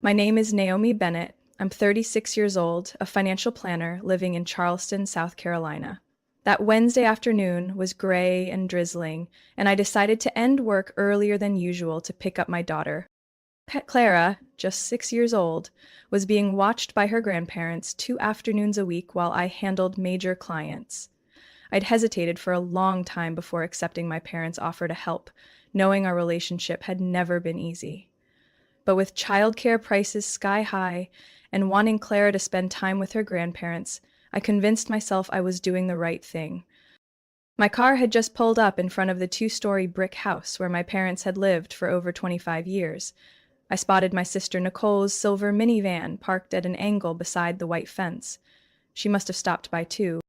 My name is Naomi Bennett. I'm 36 years old, a financial planner living in Charleston, South Carolina. That Wednesday afternoon was gray and drizzling, and I decided to end work earlier than usual to pick up my daughter. Pet Clara, just 6 years old, was being watched by her grandparents 2 afternoons a week while I handled major clients. I'd hesitated for a long time before accepting my parents' offer to help, knowing our relationship had never been easy. But with childcare prices sky high and wanting Clara to spend time with her grandparents, I convinced myself I was doing the right thing. My car had just pulled up in front of the two-story brick house where my parents had lived for over 25 years. I spotted my sister Nicole's silver minivan parked at an angle beside the white fence. She must have stopped by too.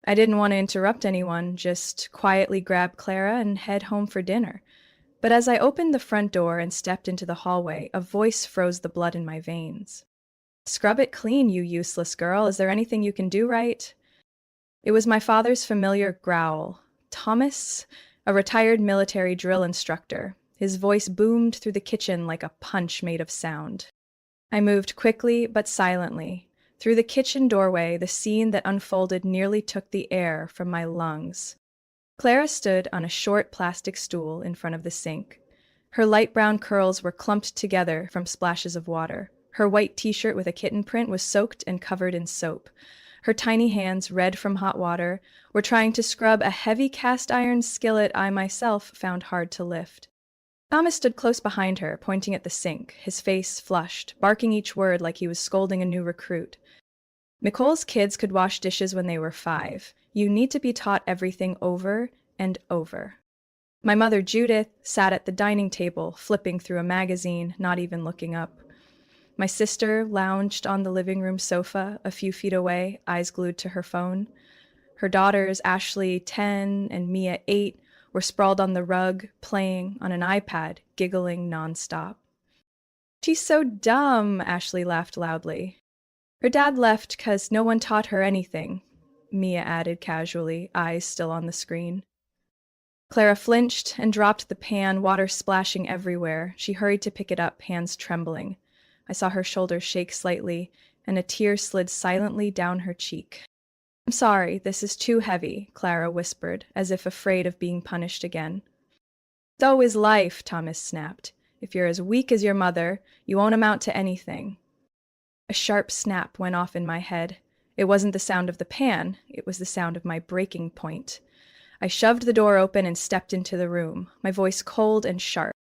I didn't want to interrupt anyone, just quietly grab Clara and head home for dinner. But as I opened the front door and stepped into the hallway, a voice froze the blood in my veins. "Scrub it clean, you useless girl. Is there anything you can do right?" It was my father's familiar growl. Thomas, a retired military drill instructor. His voice boomed through the kitchen like a punch made of sound. I moved quickly but silently. Through the kitchen doorway, the scene that unfolded nearly took the air from my lungs. Clara stood on a short plastic stool in front of the sink. Her light brown curls were clumped together from splashes of water. Her white t-shirt with a kitten print was soaked and covered in soap. Her tiny hands, red from hot water, were trying to scrub a heavy cast iron skillet I myself found hard to lift. Thomas stood close behind her, pointing at the sink, his face flushed, barking each word like he was scolding a new recruit. Nicole's kids could wash dishes when they were 5. You need to be taught everything over and over. My mother, Judith, sat at the dining table, flipping through a magazine, not even looking up. My sister lounged on the living room sofa a few feet away, eyes glued to her phone. Her daughters, Ashley, 10, and Mia, 8, were sprawled on the rug, playing on an iPad, giggling nonstop. "She's so dumb," Ashley laughed loudly. "Her dad left 'cause no one taught her anything," Mia added casually, eyes still on the screen. Clara flinched and dropped the pan, water splashing everywhere. She hurried to pick it up, hands trembling. I saw her shoulders shake slightly, and a tear slid silently down her cheek. "I'm sorry, this is too heavy," Clara whispered, as if afraid of being punished again. "So is life," Thomas snapped. "If you're as weak as your mother, you won't amount to anything." A sharp snap went off in my head. It wasn't the sound of the pan, it was the sound of my breaking point. I shoved the door open and stepped into the room, my voice cold and sharp.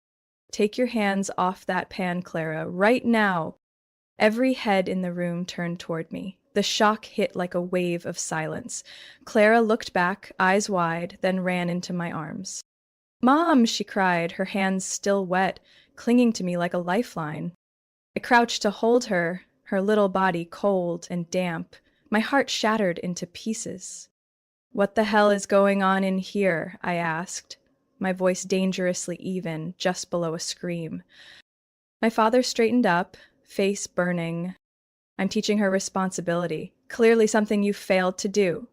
"Take your hands off that pan, Clara, right now." Every head in the room turned toward me. The shock hit like a wave of silence. Clara looked back, eyes wide, then ran into my arms. "Mom," she cried, her hands still wet, clinging to me like a lifeline. I crouched to hold her, her little body cold and damp. My heart shattered into pieces. "What the hell is going on in here?" I asked, my voice dangerously even, just below a scream. My father straightened up, face burning. "I'm teaching her responsibility. Clearly something you failed to do."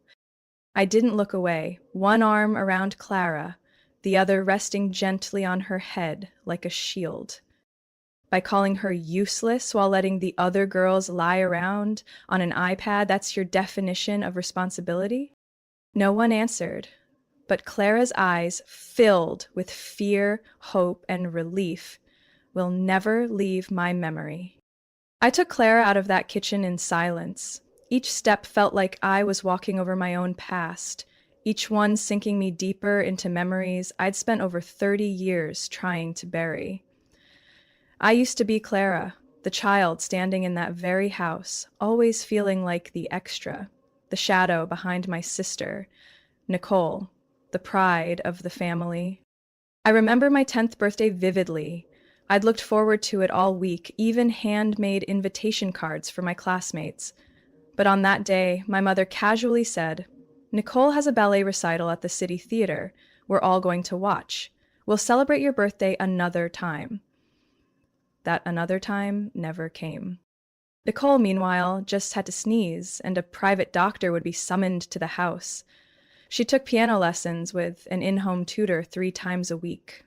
I didn't look away, one arm around Clara, the other resting gently on her head like a shield. "By calling her useless while letting the other girls lie around on an iPad, that's your definition of responsibility?" No one answered, but Clara's eyes, filled with fear, hope, and relief, will never leave my memory. I took Clara out of that kitchen in silence. Each step felt like I was walking over my own past, each one sinking me deeper into memories I'd spent over 30 years trying to bury. I used to be Clara, the child standing in that very house, always feeling like the extra, the shadow behind my sister, Nicole, the pride of the family. I remember my 10th birthday vividly. I'd looked forward to it all week, even handmade invitation cards for my classmates. But on that day, my mother casually said, "Nicole has a ballet recital at the City Theater. We're all going to watch. We'll celebrate your birthday another time." That another time never came. Nicole, meanwhile, just had to sneeze, and a private doctor would be summoned to the house. She took piano lessons with an in-home tutor 3 times a week.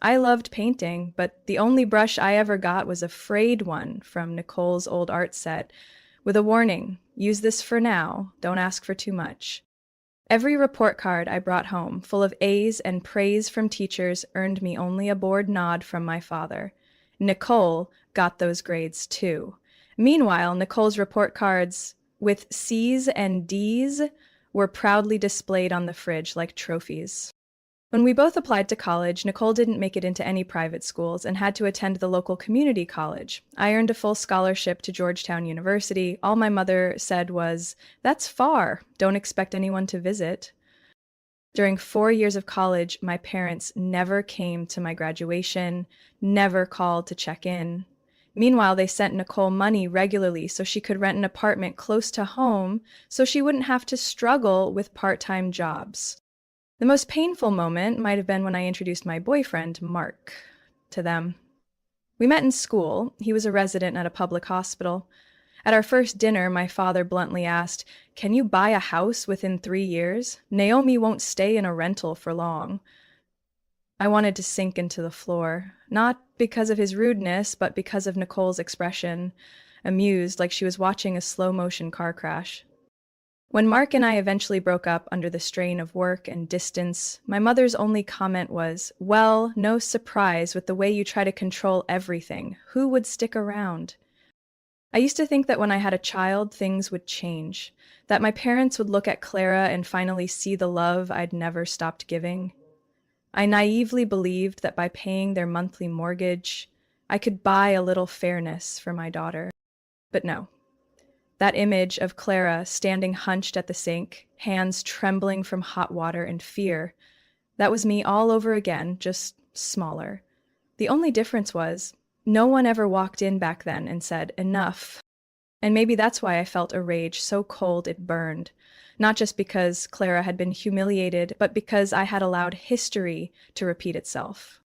I loved painting, but the only brush I ever got was a frayed one from Nicole's old art set with a warning, use this for now, don't ask for too much. Every report card I brought home, full of A's and praise from teachers, earned me only a bored nod from my father. Nicole got those grades too. Meanwhile, Nicole's report cards with C's and D's were proudly displayed on the fridge like trophies. When we both applied to college, Nicole didn't make it into any private schools and had to attend the local community college. I earned a full scholarship to Georgetown University. All my mother said was, "That's far. Don't expect anyone to visit." During 4 years of college, my parents never came to my graduation, never called to check in. Meanwhile, they sent Nicole money regularly so she could rent an apartment close to home so she wouldn't have to struggle with part-time jobs. The most painful moment might have been when I introduced my boyfriend, Mark, to them. We met in school. He was a resident at a public hospital. At our first dinner, my father bluntly asked, "Can you buy a house within 3 years? Naomi won't stay in a rental for long." I wanted to sink into the floor, not because of his rudeness, but because of Nicole's expression, amused like she was watching a slow-motion car crash. When Mark and I eventually broke up under the strain of work and distance, my mother's only comment was, "Well, no surprise with the way you try to control everything. Who would stick around?" I used to think that when I had a child, things would change, that my parents would look at Clara and finally see the love I'd never stopped giving. I naively believed that by paying their monthly mortgage, I could buy a little fairness for my daughter. But no. That image of Clara standing hunched at the sink, hands trembling from hot water and fear, that was me all over again, just smaller. The only difference was, no one ever walked in back then and said, "Enough." And maybe that's why I felt a rage so cold it burned. Not just because Clara had been humiliated, but because I had allowed history to repeat itself.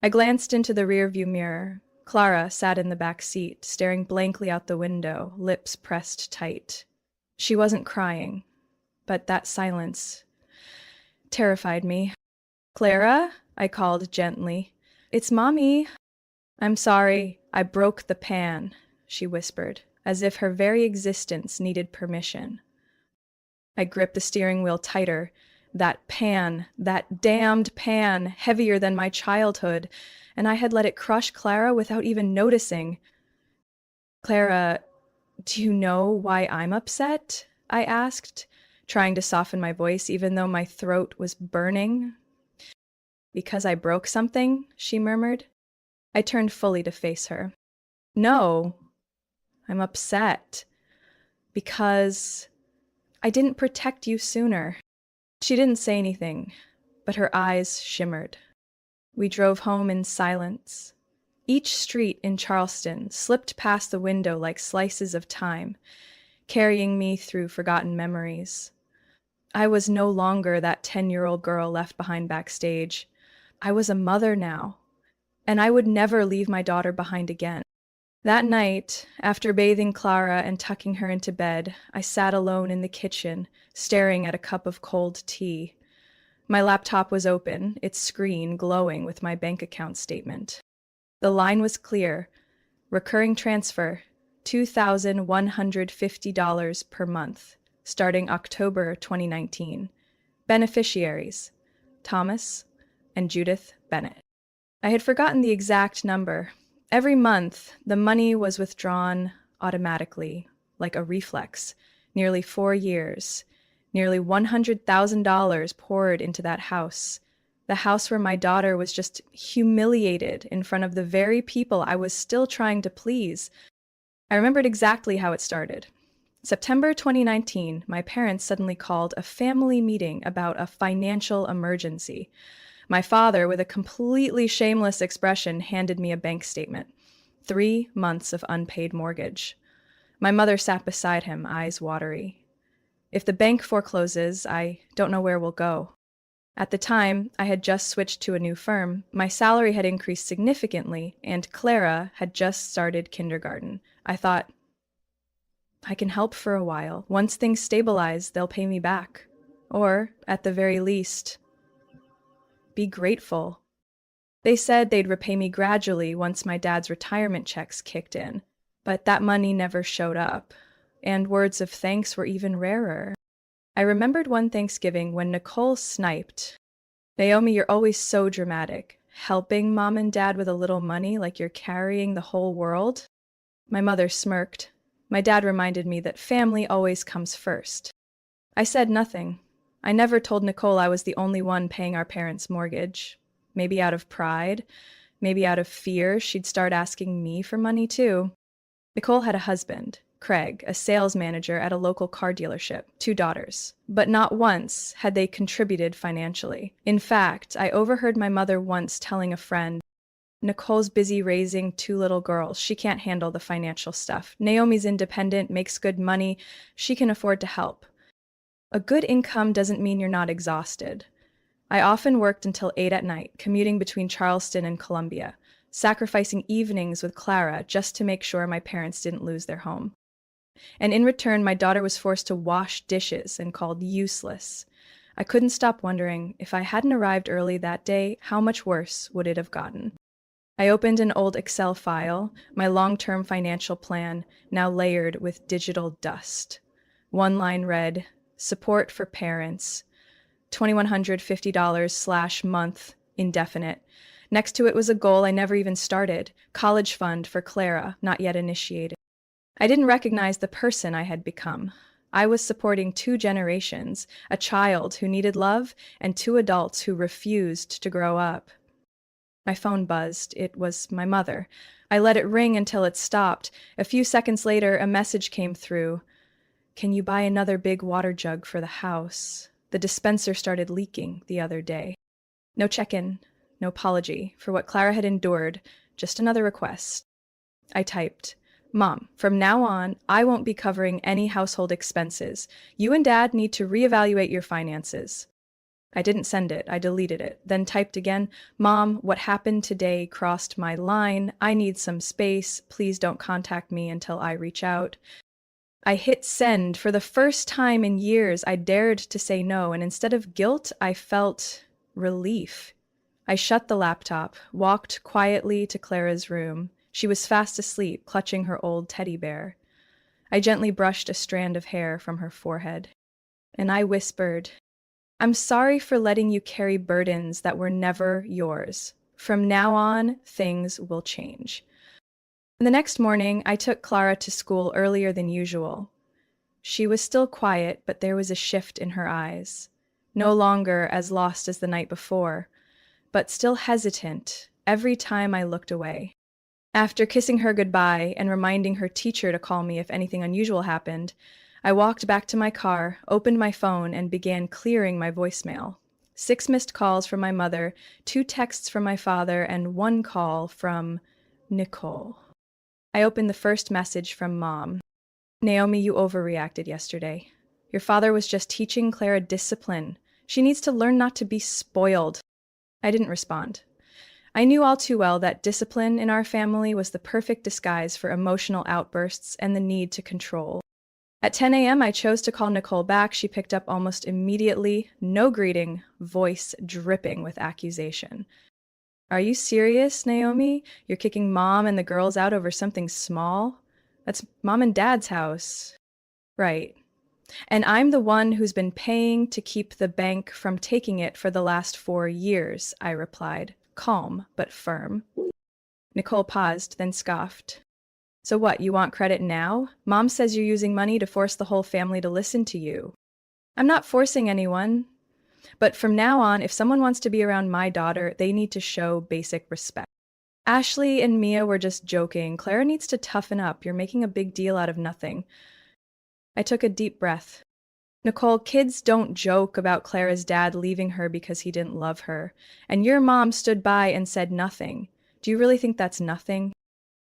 I glanced into the rearview mirror. Clara sat in the back seat, staring blankly out the window, lips pressed tight. She wasn't crying, but that silence terrified me. "Clara?" I called gently. "It's Mommy." "I'm sorry, I broke the pan," she whispered, as if her very existence needed permission. I gripped the steering wheel tighter. That pan, that damned pan, heavier than my childhood, and I had let it crush Clara without even noticing. "Clara, do you know why I'm upset?" I asked, trying to soften my voice even though my throat was burning. "Because I broke something?" she murmured. I turned fully to face her. "No, I'm upset. Because I didn't protect you sooner." She didn't say anything, but her eyes shimmered. We drove home in silence. Each street in Charleston slipped past the window like slices of time, carrying me through forgotten memories. I was no longer that 10-year-old girl left behind backstage. I was a mother now, and I would never leave my daughter behind again. That night, after bathing Clara and tucking her into bed, I sat alone in the kitchen, staring at a cup of cold tea. My laptop was open, its screen glowing with my bank account statement. The line was clear. Recurring transfer, $2,150 per month, starting October 2019. Beneficiaries, Thomas and Judith Bennett. I had forgotten the exact number. Every month, the money was withdrawn automatically, like a reflex. Nearly 4 years. Nearly $100,000 poured into that house. The house where my daughter was just humiliated in front of the very people I was still trying to please. I remembered exactly how it started. September 2019, my parents suddenly called a family meeting about a financial emergency. My father, with a completely shameless expression, handed me a bank statement. 3 months of unpaid mortgage. My mother sat beside him, eyes watery. "If the bank forecloses, I don't know where we'll go." At the time, I had just switched to a new firm. My salary had increased significantly, and Clara had just started kindergarten. I thought, I can help for a while. Once things stabilize, they'll pay me back. Or, at the very least, be grateful. They said they'd repay me gradually once my dad's retirement checks kicked in, but that money never showed up, and words of thanks were even rarer. I remembered one Thanksgiving when Nicole sniped, "Naomi, you're always so dramatic. Helping mom and dad with a little money like you're carrying the whole world?" My mother smirked. My dad reminded me that family always comes first. I said nothing. I never told Nicole I was the only one paying our parents' mortgage. Maybe out of pride, maybe out of fear she'd start asking me for money too. Nicole had a husband, Craig, a sales manager at a local car dealership, 2 daughters. But not once had they contributed financially. In fact, I overheard my mother once telling a friend, "Nicole's busy raising 2 little girls. She can't handle the financial stuff. Naomi's independent, makes good money. She can afford to help." A good income doesn't mean you're not exhausted. I often worked until 8 at night, commuting between Charleston and Columbia, sacrificing evenings with Clara just to make sure my parents didn't lose their home. And in return, my daughter was forced to wash dishes and called useless. I couldn't stop wondering, if I hadn't arrived early that day, how much worse would it have gotten? I opened an old Excel file, my long-term financial plan, now layered with digital dust. One line read, "Support for parents, $2,150/month, indefinite." Next to it was a goal I never even started, college fund for Clara, not yet initiated. I didn't recognize the person I had become. I was supporting 2 generations, a child who needed love and 2 adults who refused to grow up. My phone buzzed. It was my mother. I let it ring until it stopped. A few seconds later, a message came through. "Can you buy another big water jug for the house? The dispenser started leaking the other day." No check-in, no apology for what Clara had endured, just another request. I typed, "Mom, from now on, I won't be covering any household expenses. You and Dad need to reevaluate your finances." I didn't send it, I deleted it, then typed again, "Mom, what happened today crossed my line. I need some space. Please don't contact me until I reach out." I hit send. For the first time in years, I dared to say no, and instead of guilt, I felt relief. I shut the laptop, walked quietly to Clara's room. She was fast asleep, clutching her old teddy bear. I gently brushed a strand of hair from her forehead, and I whispered, "I'm sorry for letting you carry burdens that were never yours. From now on, things will change." The next morning, I took Clara to school earlier than usual. She was still quiet, but there was a shift in her eyes. No longer as lost as the night before, but still hesitant every time I looked away. After kissing her goodbye and reminding her teacher to call me if anything unusual happened, I walked back to my car, opened my phone, and began clearing my voicemail. 6 missed calls from my mother, 2 texts from my father, and 1 call from Nicole. I opened the first message from Mom. "Naomi, you overreacted yesterday. Your father was just teaching Clara discipline. She needs to learn not to be spoiled." I didn't respond. I knew all too well that discipline in our family was the perfect disguise for emotional outbursts and the need to control. At 10 a.m., I chose to call Nicole back. She picked up almost immediately, no greeting, voice dripping with accusation. "Are you serious, Naomi? You're kicking Mom and the girls out over something small? That's Mom and Dad's house." "Right. And I'm the one who's been paying to keep the bank from taking it for the last 4 years," I replied, calm but firm. Nicole paused, then scoffed. "So what, you want credit now? Mom says you're using money to force the whole family to listen to you." "I'm not forcing anyone. But from now on, if someone wants to be around my daughter, they need to show basic respect. Ashley and Mia were just joking. Clara needs to toughen up. You're making a big deal out of nothing." I took a deep breath. "Nicole, kids don't joke about Clara's dad leaving her because he didn't love her. And your mom stood by and said nothing. Do you really think that's nothing?"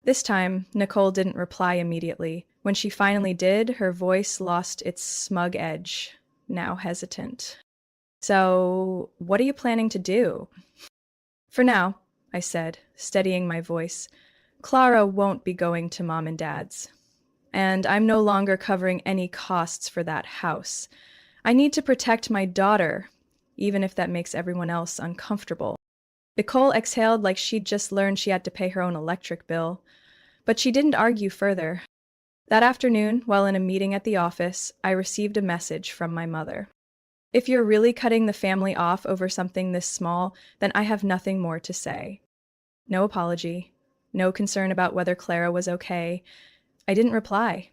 This time, Nicole didn't reply immediately. When she finally did, her voice lost its smug edge, now hesitant. "So, what are you planning to do?" "For now," I said, steadying my voice, "Clara won't be going to Mom and Dad's. And I'm no longer covering any costs for that house. I need to protect my daughter, even if that makes everyone else uncomfortable." Nicole exhaled like she'd just learned she had to pay her own electric bill. But she didn't argue further. That afternoon, while in a meeting at the office, I received a message from my mother. If you're really cutting the family off over something this small, then I have nothing more to say. No apology. No concern about whether Clara was okay. I didn't reply.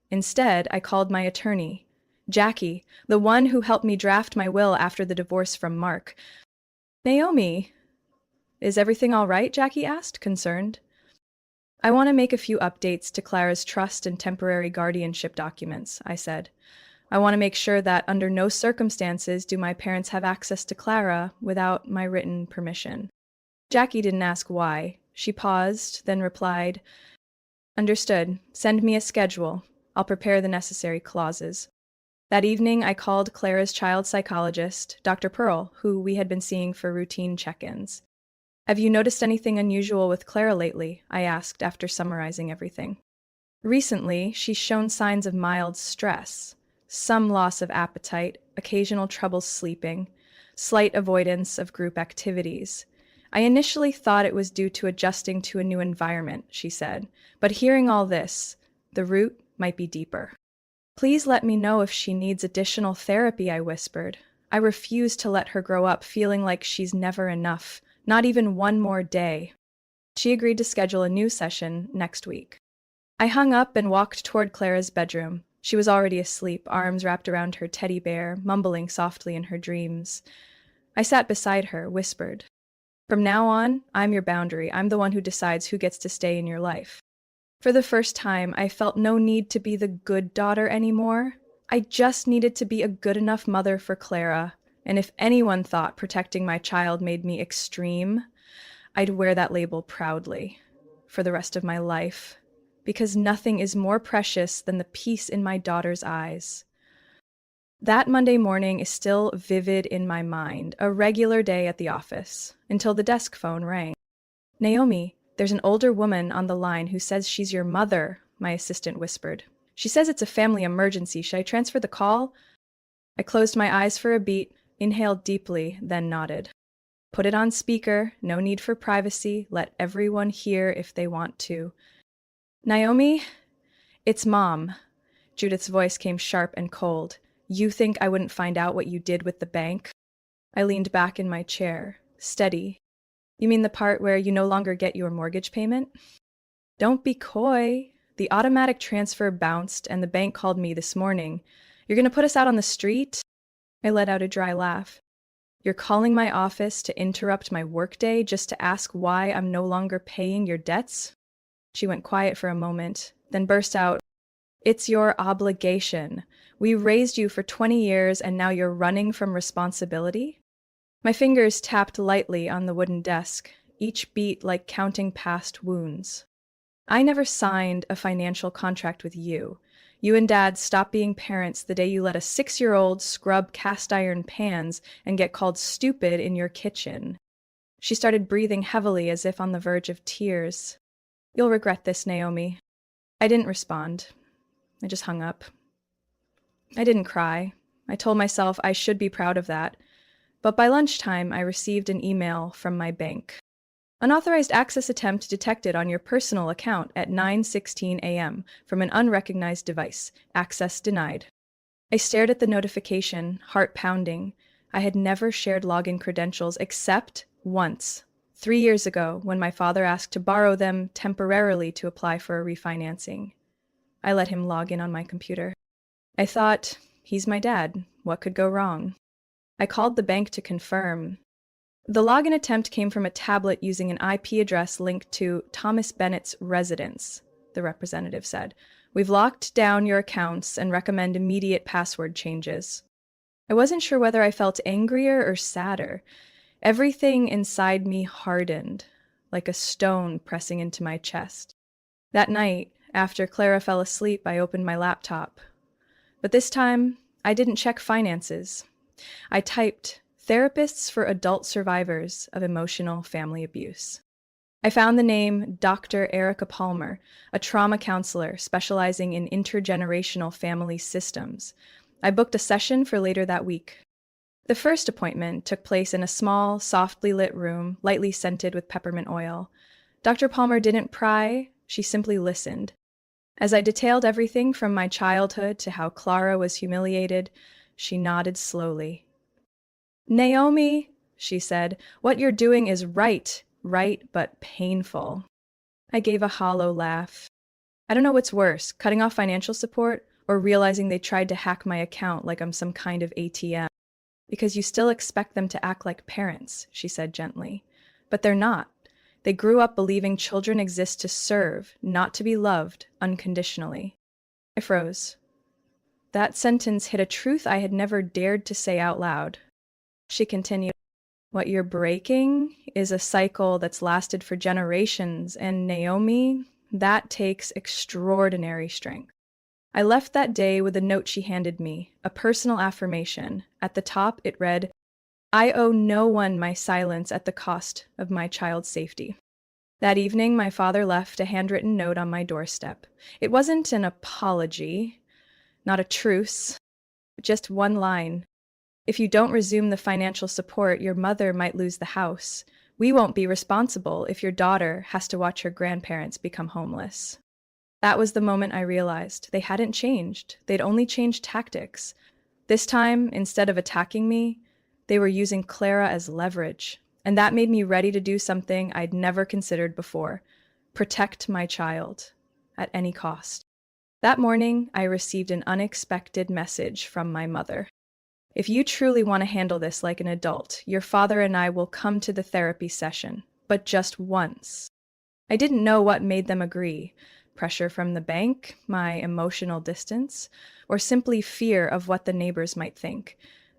Instead, I called my attorney, Jackie, the one who helped me draft my will after the divorce from Mark. Naomi, is everything all right? Jackie asked, concerned. I want to make a few updates to Clara's trust and temporary guardianship documents, I said. I want to make sure that under no circumstances do my parents have access to Clara without my written permission. Jackie didn't ask why. She paused, then replied, Understood. Send me a schedule. I'll prepare the necessary clauses. That evening, I called Clara's child psychologist, Dr. Pearl, who we had been seeing for routine check-ins. Have you noticed anything unusual with Clara lately? I asked after summarizing everything. Recently, she's shown signs of mild stress, some loss of appetite, occasional trouble sleeping, slight avoidance of group activities. I initially thought it was due to adjusting to a new environment, she said, but hearing all this, the root might be deeper. Please let me know if she needs additional therapy, I whispered. I refuse to let her grow up feeling like she's never enough, not even one more day. She agreed to schedule a new session next week. I hung up and walked toward Clara's bedroom. She was already asleep, arms wrapped around her teddy bear, mumbling softly in her dreams. I sat beside her, whispered, From now on, I'm your boundary. I'm the one who decides who gets to stay in your life. For the first time, I felt no need to be the good daughter anymore. I just needed to be a good enough mother for Clara, and if anyone thought protecting my child made me extreme, I'd wear that label proudly for the rest of my life, because nothing is more precious than the peace in my daughter's eyes. That Monday morning is still vivid in my mind, a regular day at the office, until the desk phone rang. Naomi, there's an older woman on the line who says she's your mother, my assistant whispered. She says it's a family emergency. Should I transfer the call? I closed my eyes for a beat, inhaled deeply, then nodded. Put it on speaker, no need for privacy, let everyone hear if they want to. Naomi, it's Mom. Judith's voice came sharp and cold. You think I wouldn't find out what you did with the bank? I leaned back in my chair, steady. You mean the part where you no longer get your mortgage payment? Don't be coy. The automatic transfer bounced and the bank called me this morning. You're going to put us out on the street? I let out a dry laugh. You're calling my office to interrupt my workday just to ask why I'm no longer paying your debts? She went quiet for a moment, then burst out, It's your obligation. We raised you for 20 years and now you're running from responsibility? My fingers tapped lightly on the wooden desk, each beat like counting past wounds. I never signed a financial contract with you. You and Dad stopped being parents the day you let a 6-year-old scrub cast iron pans and get called stupid in your kitchen. She started breathing heavily as if on the verge of tears. You'll regret this, Naomi. I didn't respond. I just hung up. I didn't cry. I told myself I should be proud of that. But by lunchtime, I received an email from my bank. Unauthorized access attempt detected on your personal account at 9:16 a.m. from an unrecognized device. Access denied. I stared at the notification, heart pounding. I had never shared login credentials except once, 3 years ago, when my father asked to borrow them temporarily to apply for a refinancing. I let him log in on my computer. I thought, he's my dad. What could go wrong? I called the bank to confirm. The login attempt came from a tablet using an IP address linked to Thomas Bennett's residence, the representative said. We've locked down your accounts and recommend immediate password changes. I wasn't sure whether I felt angrier or sadder. Everything inside me hardened, like a stone pressing into my chest. That night, after Clara fell asleep, I opened my laptop. But this time, I didn't check finances. I typed, Therapists for Adult Survivors of Emotional Family Abuse. I found the name Dr. Erica Palmer, a trauma counselor specializing in intergenerational family systems. I booked a session for later that week. The first appointment took place in a small, softly lit room, lightly scented with peppermint oil. Dr. Palmer didn't pry, she simply listened. As I detailed everything from my childhood to how Clara was humiliated, she nodded slowly. Naomi, she said, what you're doing is right, right but painful. I gave a hollow laugh. I don't know what's worse, cutting off financial support or realizing they tried to hack my account like I'm some kind of ATM. Because you still expect them to act like parents, she said gently. But they're not. They grew up believing children exist to serve, not to be loved unconditionally. I froze. That sentence hit a truth I had never dared to say out loud. She continued, what you're breaking is a cycle that's lasted for generations, and Naomi, that takes extraordinary strength. I left that day with a note she handed me, a personal affirmation. At the top, it read, I owe no one my silence at the cost of my child's safety. That evening, my father left a handwritten note on my doorstep. It wasn't an apology, not a truce, just one line. If you don't resume the financial support, your mother might lose the house. We won't be responsible if your daughter has to watch her grandparents become homeless. That was the moment I realized they hadn't changed. They'd only changed tactics. This time, instead of attacking me, they were using Clara as leverage. And that made me ready to do something I'd never considered before: protect my child at any cost. That morning, I received an unexpected message from my mother. If you truly want to handle this like an adult, your father and I will come to the therapy session, but just once. I didn't know what made them agree: pressure from the bank, my emotional distance, or simply fear of what the neighbors might think.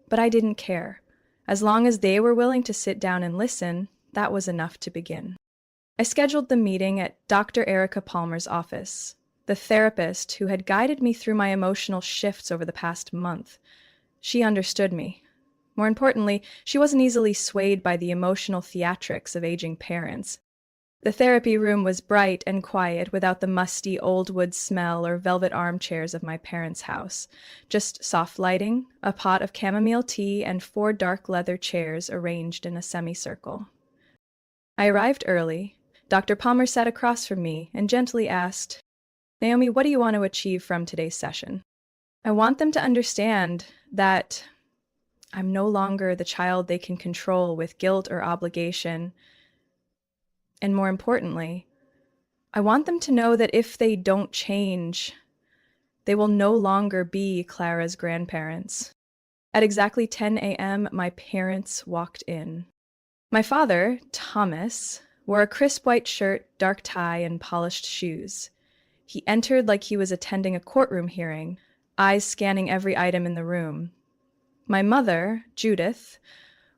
But I didn't care. As long as they were willing to sit down and listen, that was enough to begin. I scheduled the meeting at Dr. Erica Palmer's office, the therapist who had guided me through my emotional shifts over the past month. She understood me. More importantly, she wasn't easily swayed by the emotional theatrics of aging parents. The therapy room was bright and quiet, without the musty old wood smell or velvet armchairs of my parents' house. Just soft lighting, a pot of chamomile tea, and 4 dark leather chairs arranged in a semicircle. I arrived early. Dr. Palmer sat across from me and gently asked, Naomi, what do you want to achieve from today's session? I want them to understand that I'm no longer the child they can control with guilt or obligation. And more importantly, I want them to know that if they don't change, they will no longer be Clara's grandparents. At exactly 10 a.m., my parents walked in. My father, Thomas, wore a crisp white shirt, dark tie, and polished shoes. He entered like he was attending a courtroom hearing, eyes scanning every item in the room. My mother, Judith,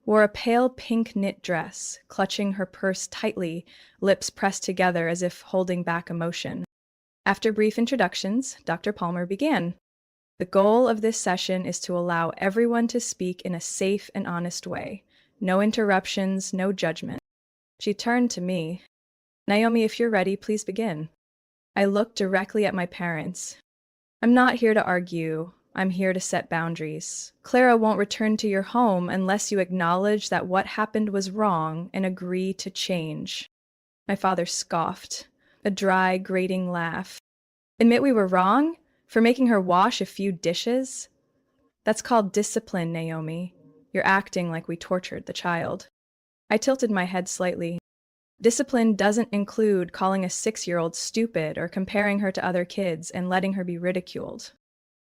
wore a pale pink knit dress, clutching her purse tightly, lips pressed together as if holding back emotion. After brief introductions, Dr. Palmer began. The goal of this session is to allow everyone to speak in a safe and honest way. No interruptions, no judgment. She turned to me. Naomi, if you're ready, please begin. I looked directly at my parents. I'm not here to argue. I'm here to set boundaries. Clara won't return to your home unless you acknowledge that what happened was wrong and agree to change. My father scoffed, a dry, grating laugh. Admit we were wrong? For making her wash a few dishes? That's called discipline, Naomi. You're acting like we tortured the child. I tilted my head slightly. Discipline doesn't include calling a 6-year-old stupid or comparing her to other kids and letting her be ridiculed.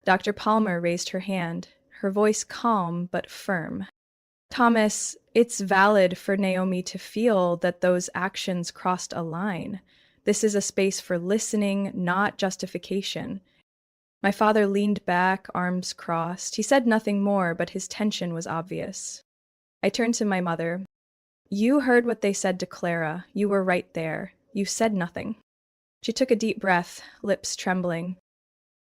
Dr. Palmer raised her hand, her voice calm but firm. Thomas, it's valid for Naomi to feel that those actions crossed a line. This is a space for listening, not justification. My father leaned back, arms crossed. He said nothing more, but his tension was obvious. I turned to my mother. You heard what they said to Clara. You were right there. You said nothing. She took a deep breath, lips trembling.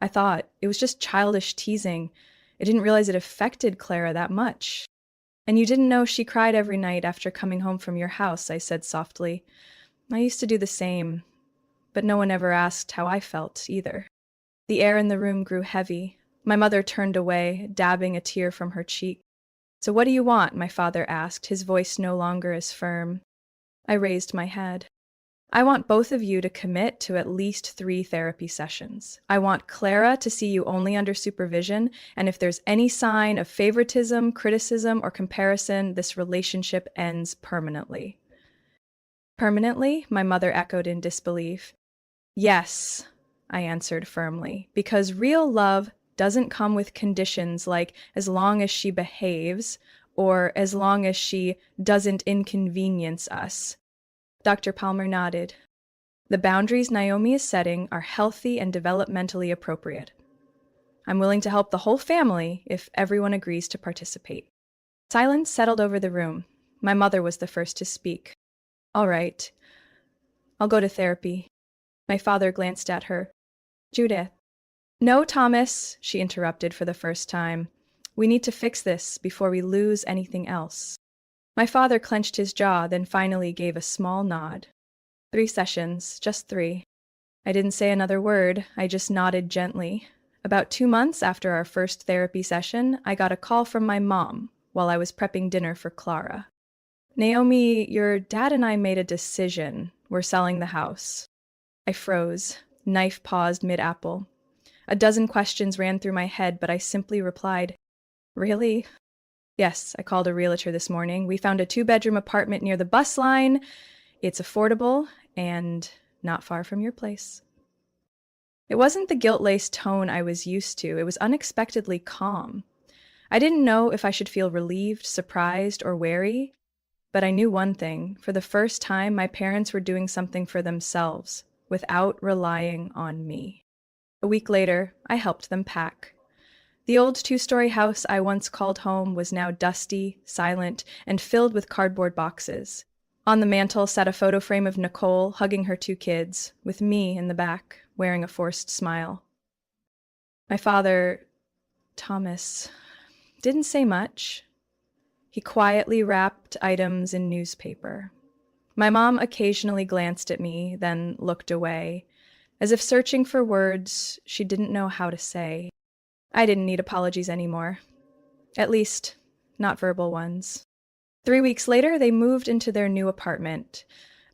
I thought it was just childish teasing. I didn't realize it affected Clara that much. And you didn't know she cried every night after coming home from your house, I said softly. I used to do the same, but no one ever asked how I felt either. The air in the room grew heavy. My mother turned away, dabbing a tear from her cheek. So what do you want? My father asked, his voice no longer as firm. I raised my head. I want both of you to commit to at least 3 therapy sessions. I want Clara to see you only under supervision, and if there's any sign of favoritism, criticism, or comparison, this relationship ends permanently. Permanently? My mother echoed in disbelief. Yes, I answered firmly, because real love doesn't come with conditions like as long as she behaves or as long as she doesn't inconvenience us. Dr. Palmer nodded. The boundaries Naomi is setting are healthy and developmentally appropriate. I'm willing to help the whole family if everyone agrees to participate. Silence settled over the room. My mother was the first to speak. All right, I'll go to therapy. My father glanced at her. Judith. No, Thomas, she interrupted for the first time. We need to fix this before we lose anything else. My father clenched his jaw, then finally gave a small nod. 3 sessions, just 3. I didn't say another word, I just nodded gently. About 2 months after our first therapy session, I got a call from my mom while I was prepping dinner for Clara. Naomi, your dad and I made a decision. We're selling the house. I froze. Knife paused mid-apple. A dozen questions ran through my head, but I simply replied, Really? Yes, I called a realtor this morning. We found a 2-bedroom apartment near the bus line. It's affordable and not far from your place. It wasn't the guilt-laced tone I was used to. It was unexpectedly calm. I didn't know if I should feel relieved, surprised, or wary, but I knew one thing. For the first time, my parents were doing something for themselves without relying on me. A week later, I helped them pack. The old 2-story house I once called home was now dusty, silent, and filled with cardboard boxes. On the mantel sat a photo frame of Nicole hugging her 2 kids, with me in the back, wearing a forced smile. My father, Thomas, didn't say much. He quietly wrapped items in newspaper. My mom occasionally glanced at me, then looked away, as if searching for words she didn't know how to say. I didn't need apologies anymore. At least, not verbal ones. 3 weeks later, they moved into their new apartment,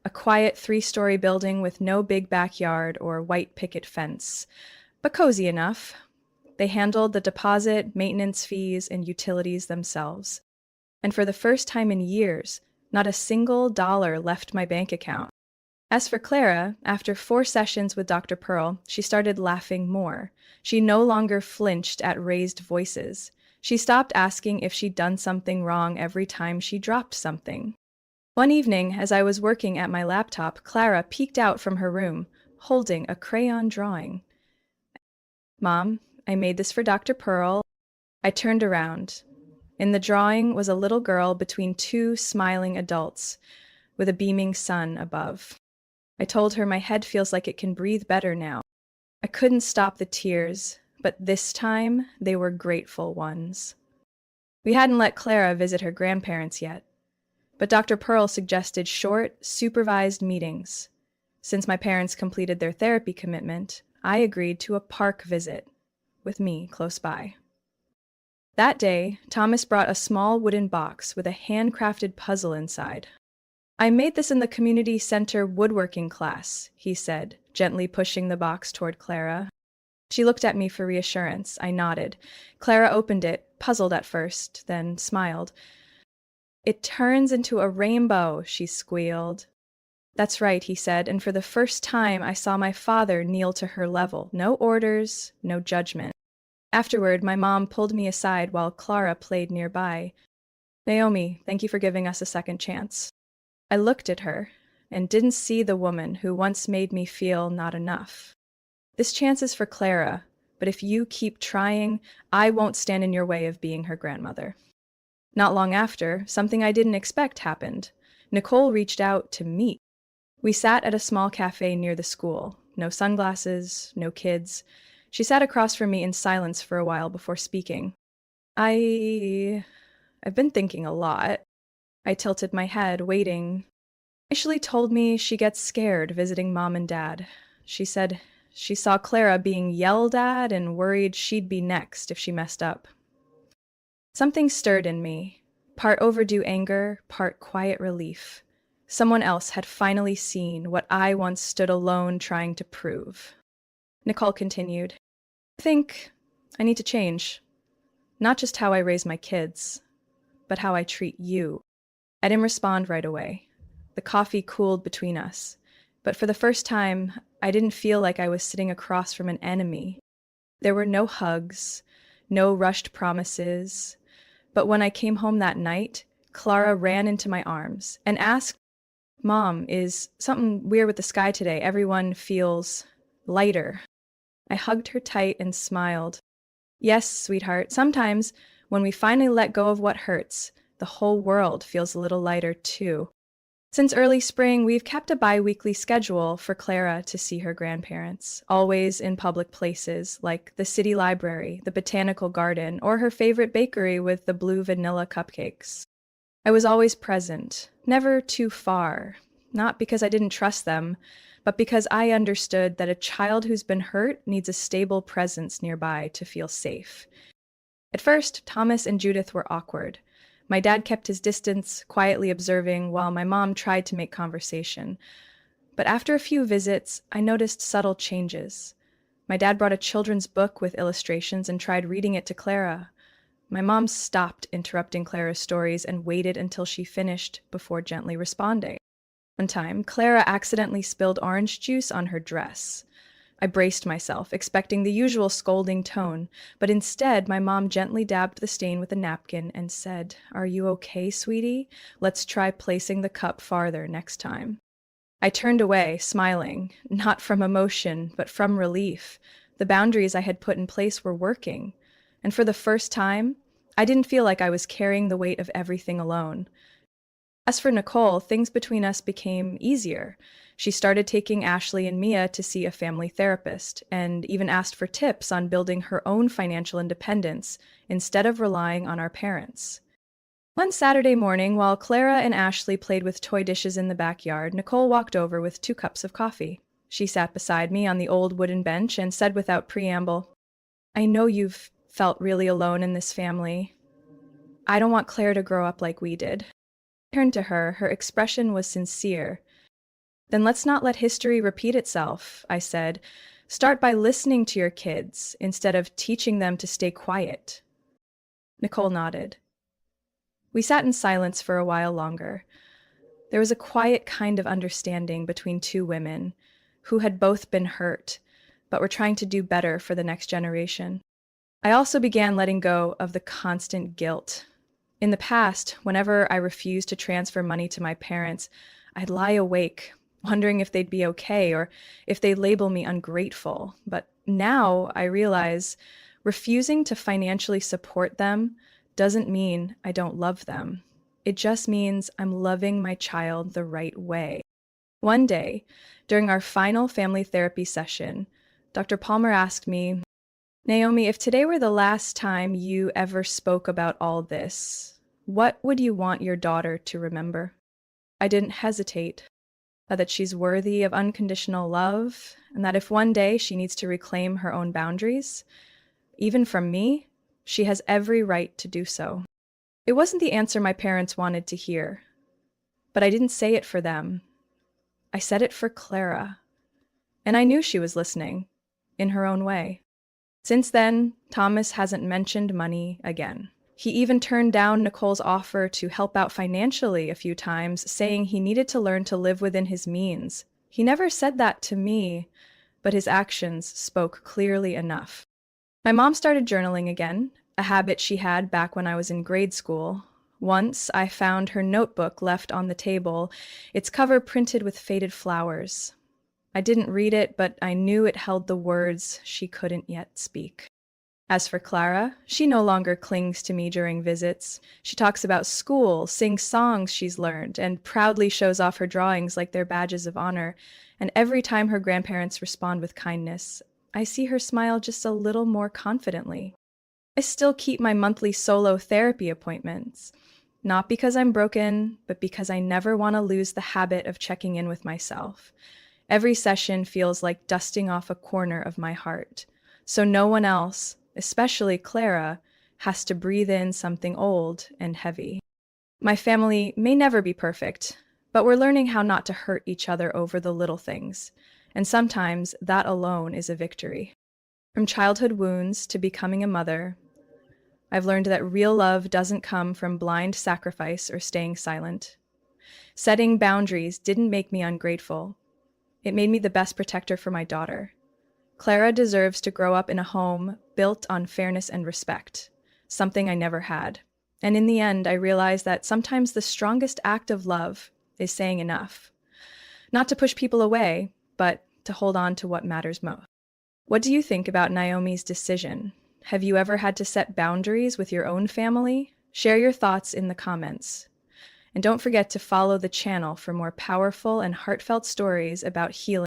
a quiet 3-story building with no big backyard or white picket fence, but cozy enough. They handled the deposit, maintenance fees, and utilities themselves. And for the first time in years, not a single dollar left my bank account. As for Clara, after 4 sessions with Dr. Pearl, she started laughing more. She no longer flinched at raised voices. She stopped asking if she'd done something wrong every time she dropped something. One evening, as I was working at my laptop, Clara peeked out from her room, holding a crayon drawing. Mom, I made this for Dr. Pearl. I turned around. In the drawing was a little girl between 2 smiling adults, with a beaming sun above. I told her my head feels like it can breathe better now. I couldn't stop the tears, but this time they were grateful ones. We hadn't let Clara visit her grandparents yet, but Dr. Pearl suggested short, supervised meetings. Since my parents completed their therapy commitment, I agreed to a park visit, with me close by. That day, Thomas brought a small wooden box with a handcrafted puzzle inside. I made this in the community center woodworking class, he said, gently pushing the box toward Clara. She looked at me for reassurance. I nodded. Clara opened it, puzzled at first, then smiled. It turns into a rainbow, she squealed. That's right, he said, and for the first time I saw my father kneel to her level. No orders, no judgment. Afterward, my mom pulled me aside while Clara played nearby. Naomi, thank you for giving us a second chance. I looked at her and didn't see the woman who once made me feel not enough. This chance is for Clara, but if you keep trying, I won't stand in your way of being her grandmother. Not long after, something I didn't expect happened. Nicole reached out to meet. We sat at a small cafe near the school. No sunglasses, no kids. She sat across from me in silence for a while before speaking. I've been thinking a lot. I tilted my head, waiting. Initially told me she gets scared visiting Mom and Dad. She said she saw Clara being yelled at and worried she'd be next if she messed up. Something stirred in me, part overdue anger, part quiet relief. Someone else had finally seen what I once stood alone trying to prove. Nicole continued, I think I need to change. Not just how I raise my kids, but how I treat you. I didn't respond right away. The coffee cooled between us. But for the first time, I didn't feel like I was sitting across from an enemy. There were no hugs, no rushed promises. But when I came home that night, Clara ran into my arms and asked, Mom, is something weird with the sky today? Everyone feels lighter. I hugged her tight and smiled. Yes, sweetheart, sometimes when we finally let go of what hurts, the whole world feels a little lighter too. Since early spring, we've kept a bi-weekly schedule for Clara to see her grandparents, always in public places like the city library, the botanical garden, or her favorite bakery with the blue vanilla cupcakes. I was always present, never too far, not because I didn't trust them, but because I understood that a child who's been hurt needs a stable presence nearby to feel safe. At first, Thomas and Judith were awkward. My dad kept his distance, quietly observing, while my mom tried to make conversation. But after a few visits, I noticed subtle changes. My dad brought a children's book with illustrations and tried reading it to Clara. My mom stopped interrupting Clara's stories and waited until she finished before gently responding. One time, Clara accidentally spilled orange juice on her dress. I braced myself, expecting the usual scolding tone, but instead my mom gently dabbed the stain with a napkin and said, Are you okay, sweetie? Let's try placing the cup farther next time. I turned away, smiling, not from emotion, but from relief. The boundaries I had put in place were working, and for the first time, I didn't feel like I was carrying the weight of everything alone. As for Nicole, things between us became easier. She started taking Ashley and Mia to see a family therapist, and even asked for tips on building her own financial independence instead of relying on our parents. One Saturday morning, while Clara and Ashley played with toy dishes in the backyard, Nicole walked over with 2 cups of coffee. She sat beside me on the old wooden bench and said without preamble, I know you've felt really alone in this family. I don't want Claire to grow up like we did. I turned to her. Her expression was sincere. Then let's not let history repeat itself, I said. Start by listening to your kids instead of teaching them to stay quiet. Nicole nodded. We sat in silence for a while longer. There was a quiet kind of understanding between 2 women who had both been hurt, but were trying to do better for the next generation. I also began letting go of the constant guilt. In the past, whenever I refused to transfer money to my parents, I'd lie awake, wondering if they'd be okay or if they'd label me ungrateful. But now I realize refusing to financially support them doesn't mean I don't love them. It just means I'm loving my child the right way. One day, during our final family therapy session, Dr. Palmer asked me, Naomi, if today were the last time you ever spoke about all this, what would you want your daughter to remember? I didn't hesitate. That she's worthy of unconditional love, and that if one day she needs to reclaim her own boundaries, even from me, she has every right to do so. It wasn't the answer my parents wanted to hear, but I didn't say it for them. I said it for Clara, and I knew she was listening, in her own way. Since then, Thomas hasn't mentioned money again. He even turned down Nicole's offer to help out financially a few times, saying he needed to learn to live within his means. He never said that to me, but his actions spoke clearly enough. My mom started journaling again, a habit she had back when I was in grade school. Once, I found her notebook left on the table, its cover printed with faded flowers. I didn't read it, but I knew it held the words she couldn't yet speak. As for Clara, she no longer clings to me during visits. She talks about school, sings songs she's learned, and proudly shows off her drawings like they're badges of honor. And every time her grandparents respond with kindness, I see her smile just a little more confidently. I still keep my monthly solo therapy appointments, not because I'm broken, but because I never want to lose the habit of checking in with myself. Every session feels like dusting off a corner of my heart, so no one else, especially Clara, has to breathe in something old and heavy. My family may never be perfect, but we're learning how not to hurt each other over the little things. And sometimes that alone is a victory. From childhood wounds to becoming a mother, I've learned that real love doesn't come from blind sacrifice or staying silent. Setting boundaries didn't make me ungrateful. It made me the best protector for my daughter. Clara deserves to grow up in a home built on fairness and respect, something I never had. And in the end, I realized that sometimes the strongest act of love is saying enough. Not to push people away, but to hold on to what matters most. What do you think about Naomi's decision? Have you ever had to set boundaries with your own family? Share your thoughts in the comments. And don't forget to follow the channel for more powerful and heartfelt stories about healing.